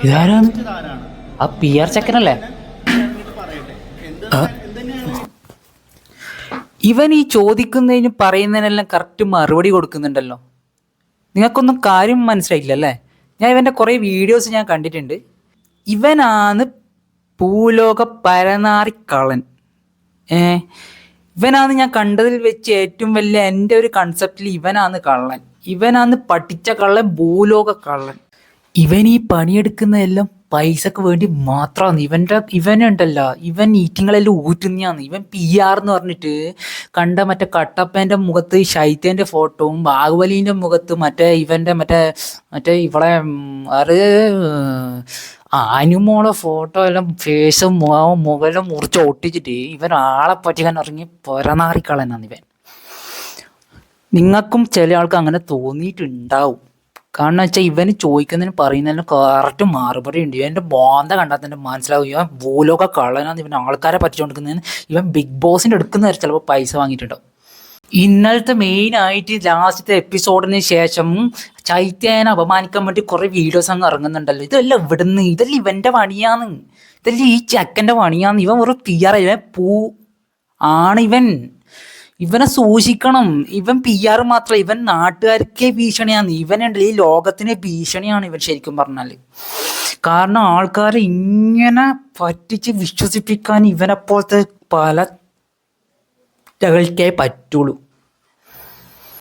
ഇതാരാണ്? ആ P R ചെക്കനല്ലേ? ഇവൻ ഈ ചോദിക്കുന്നതിനും പറയുന്നതിനെല്ലാം കറക്റ്റ് മറുപടി കൊടുക്കുന്നുണ്ടല്ലോ. നിങ്ങൾക്കൊന്നും കാര്യം മനസ്സിലായില്ല അല്ലേ? ഞാൻ ഇവൻ്റെ കുറേ വീഡിയോസ് ഞാൻ കണ്ടിട്ടുണ്ട്. ഇവനാണ് ഭൂലോക പരനാറിക്കള്ളൻ. ഇവനാണ് ഞാൻ കണ്ടതിൽ വെച്ച് ഏറ്റവും വലിയ എൻ്റെ ഒരു കൺസെപ്റ്റിൽ ഇവനാണ് കള്ളൻ. ഇവനാണ് പഠിച്ച കള്ളൻ, ഭൂലോക കള്ളൻ. ഇവൻ ഈ പണിയെടുക്കുന്നതെല്ലാം പൈസക്ക് വേണ്ടി മാത്രമാണ്. ഇവനുണ്ടല്ലോ, ഇവൻ ഈറ്റിങ്ങളെല്ലാം ഊറ്റുന്നതാണ്. ഇവൻ പി ആർ എന്ന് പറഞ്ഞിട്ട് കണ്ട മറ്റേ കട്ടപ്പേൻ്റെ മുഖത്ത് ശൈത്യൻ്റെ ഫോട്ടോവും ബാഹുബലീൻ്റെ മുഖത്ത് മറ്റേ ഇവളെ അത് അനുമോളെ ഫോട്ടോ എല്ലാം ഫേസും മുഖെല്ലാം മുറിച്ച് ഒട്ടിച്ചിട്ട് ഇവൻ ആളെ പറ്റിക്കാൻ ഇറങ്ങി പൊരനാറിക്കളനാണ് ഇവൻ. നിങ്ങൾക്കും ചില ആൾക്ക് അങ്ങനെ തോന്നിയിട്ടുണ്ടാവും. കാരണം വെച്ചാൽ ഇവന് ചോദിക്കുന്നതിന് പറയുന്നതിന് കറക്റ്റ് മറുപടി ഉണ്ട്. ഇവൻ്റെ ബോന്ത കണ്ടാൽ തന്നെ മനസ്സിലാവും ഇവൻ ഭൂലോക കള്ളനാന്ന്. ഇവൻ ആൾക്കാരെ പറ്റിച്ചുകൊണ്ടിരിക്കുന്നതിന് ഇവൻ ബിഗ് ബോസിൻ്റെ എടുക്കുന്ന വരെ ചിലപ്പോൾ പൈസ വാങ്ങിയിട്ടുണ്ടാവും. ഇന്നലത്തെ മെയിനായിട്ട് ലാസ്റ്റത്തെ എപ്പിസോഡിന് ശേഷം ചൈത്യേനെ അപമാനിക്കാൻ വേണ്ടി കുറേ വീഡിയോസ് അങ്ങ് ഇറങ്ങുന്നുണ്ടല്ലോ. ഇതെല്ലാം ഇവിടുന്ന്, ഇതെല്ലാം ഇവൻ്റെ പണിയാന്ന്, ഇതെല്ലാം ഈ ചെക്കൻ്റെ പണിയാന്ന്. ഇവൻ ഒരു പി ആർ, ഇവൻ ആണ് ഇവൻ. ഇവനെ സൂക്ഷിക്കണം. ഇവൻ പി ആർ മാത്രം, ഇവൻ നാട്ടുകാർക്കേ ഭീഷണിയാണ്. ഇവനുണ്ടല്ലോ ഈ ലോകത്തിനെ ഭീഷണിയാണ് ഇവൻ ശരിക്കും പറഞ്ഞാൽ. കാരണം ആൾക്കാരെ ഇങ്ങനെ പറ്റിച്ച് വിശ്വസിപ്പിക്കാൻ ഇവനെപ്പോലത്തെ പല ൾക്കേ പറ്റുള്ളൂ.